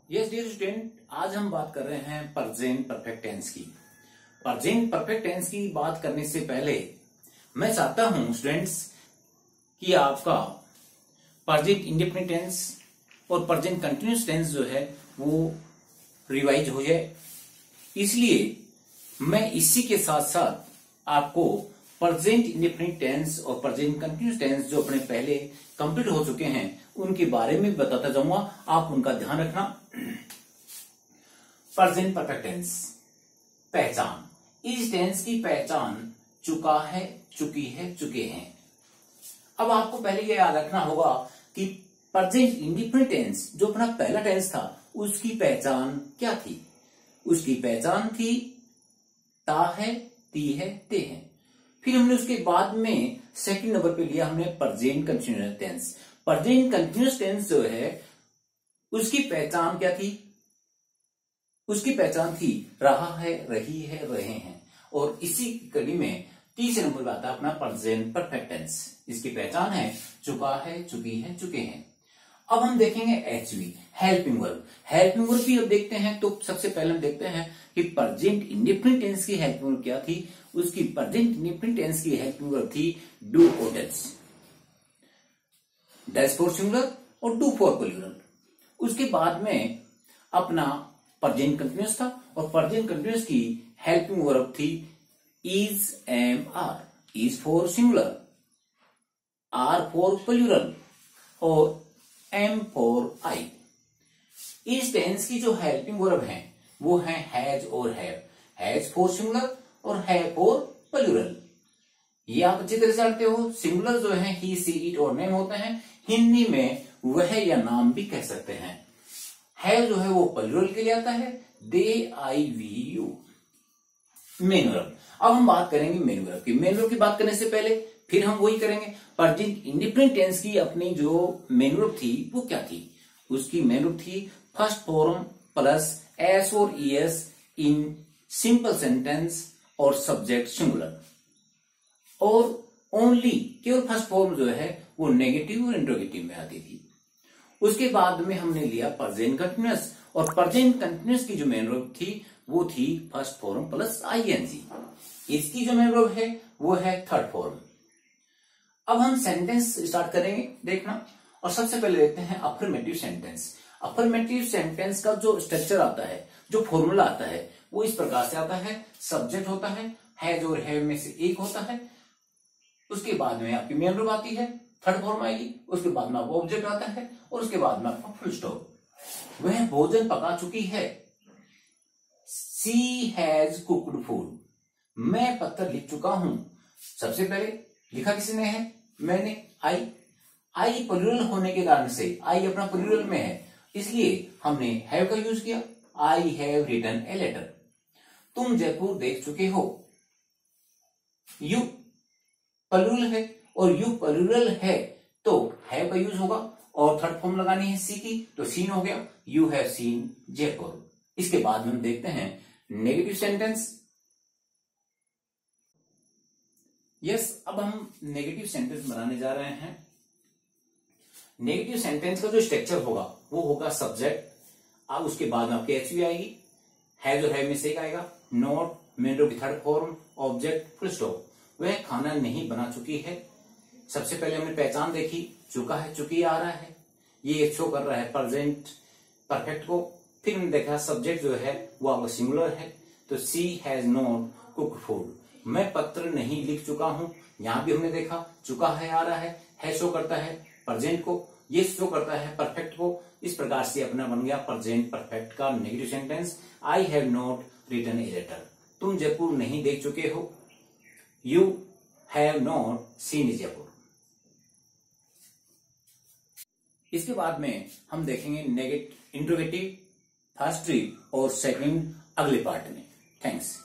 Yes dear student, आज हम बात कर रहे हैं प्रेजेंट परफेक्ट टेंस की। प्रेजेंट परफेक्ट टेंस की बात करने से पहले मैं चाहता हूं स्टूडेंट्स कि आपका प्रेजेंट इंडेफिनिट टेंस और प्रेजेंट कंटिन्यूअस टेंस जो है वो रिवाइज हो जाए। इसलिए मैं इसी के साथ साथ आपको प्रेजेंट इंडेफिनिट टेंस और प्रेजेंट कंटिन्यूअस टेंस जो अपने पहले कंप्लीट हो चुके हैं उनके बारे में बताता जाऊंगा, आप उनका ध्यान रखना। प्रेजेंट परफेक्ट टेंस पहचान, इस टेंस की पहचान चुका है, चुकी है, चुके हैं। अब आपको पहले यह याद रखना होगा कि प्रेजेंट इंडेफिनिट टेंस जो अपना पहला टेंस था उसकी पहचान क्या थी। उसकी पहचान थी ता है, ती है, ते है। फिर हमने उसके बाद में सेकंड नंबर पे लिया हमने present continuous tense. Present continuous tense जो है उसकी पहचान क्या थी? उसकी पहचान थी रहा है, रही है, रहे हैं। और इसी कड़ी में तीसरे नंबर पे आता है अपना प्रेजेंट परफेक्ट टेंस। इसकी पहचान है चुका है, चुकी है, चुके हैं। अब हम देखेंगे HV helping verb. Helping verb भी अब देखते हैं तो सबसे पहले हम देखते हैं कि प्रेजेंट इंडेफिनिट टेंस की हेल्पिंग वर्ब क्या थी। उसकी प्रेजेंट इंडेफिनिट टेंस की हेल्पिंग वर्ब थी डू और डज। डज फॉर सिंगुलर और डू फॉर प्लूरल। उसके बाद में अपना प्रेजेंट कंटिन्यूअस था और प्रेजेंट कंटिन्यूअस की हेल्पिंग वर्ब थी is, am, are. Is for singular, are for plural और एम फॉर आई। इस टेंस की जो हेल्पिंग वर्ब है वो है हैज और हैव। हैज फॉर सिंगुलर और हैव फॉर प्लूरल। ये आप अच्छी तरह से जानते हो। सिंगुलर जो है ही, सी, इट और नेम होते हैं। हिंदी में वह या नाम भी कह सकते हैं। हैव जो है वो प्लूरल के लिए आता है, दे, आई, वी, यू। Main verb. अब हम बात करेंगे मेन वर्ब की। मेन वर्ब की बात करने से पहले फिर हम वही करेंगे। प्रेजेंट इंडेफिनिट टेंस की अपनी जो मेन वर्ब थी वो क्या थी? उसकी मेन वर्ब थी फर्स्ट फॉर्म प्लस एस और ईएस इन सिंपल सेंटेंस और सब्जेक्ट सिंगुलर। और ओनली केवल फर्स्ट फॉर्म जो है वो नेगेटिव और इंट्रोगेटिव में आती थी। उसके बाद में हमने लिया प्रेजेंट कंटिन्यूअस और प्रेजेंट कंटिन्यूअस की जो मेन वर्ब थी वो थी फर्स्ट फॉर्म प्लस आईएनजी। इसकी जो मेन वर्ब है वो है थर्ड फॉर्म। अब हम सेंटेंस स्टार्ट करेंगे देखना, और सबसे पहले देखते हैं अफर्मेटिव सेंटेंस। अफर्मेटिव सेंटेंस का जो स्ट्रक्चर आता है, जो फॉर्मूला आता है वो इस प्रकार से आता है। सब्जेक्ट होता है, हैज और हैव में से एक होता है। उसके बाद में आपकी मेन वर्ब आती है, थर्ड फॉर्म आएगी। उसके बाद में आपका ऑब्जेक्ट आता है और उसके बाद में आपका फुल स्टॉप। वह भोजन पका चुकी है। सी हैज कुक्ड फूड। मैं पत्र लिख चुका हूं। सबसे पहले लिखा किसने है? मैंने। आई प्लूरल होने के कारण से, आई अपना प्लूरल में है इसलिए हमने हैव का यूज किया। I have written a letter. तुम जयपुर देख चुके हो। यू प्लूरल है और यू प्लूरल है तो हैव का यूज होगा और थर्ड फॉर्म लगानी है सी की, तो सीन हो गया। You have seen Jaipur. इसके बाद हम देखते हैं नेगेटिव सेंटेंस। यस, अब हम नेगेटिव सेंटेंस बनाने जा रहे हैं। नेगेटिव सेंटेंस का जो स्ट्रक्चर होगा वो होगा सब्जेक्ट। अब उसके बाद में आपकी एचवी आएगी, हैज और हैव में से एक आएगा, नॉट, मेन वर्ब की third form, object, full stop. वह खाना नहीं बना चुकी है। सबसे पहले हमने पहचान देखी, चुका है, चुकी आ रहा है, ये शो कर रहा है प्रेजेंट परफेक्ट को। फिर हमने देखा सब्जेक्ट जो है वो आपका सिंगुलर है, तो सी हैज नॉट कुक्ड फूड। मैं पत्र नहीं लिख चुका हूं। यहां भी हमने देखा चुका है आ रहा है शो करता है प्रेजेंट को, ये शो करता है परफेक्ट को। इस प्रकार से अपना बन गया प्रेजेंट परफेक्ट का negative sentence. I have not written a letter. तुम जयपुर नहीं देख चुके हो। You have not seen Jaipur. इसके बाद में हम देखेंगे नेगेटिव इंट्रोगेटिव फर्स्ट ट्रिप और सेकंड अगले पार्ट में। थैंक्स।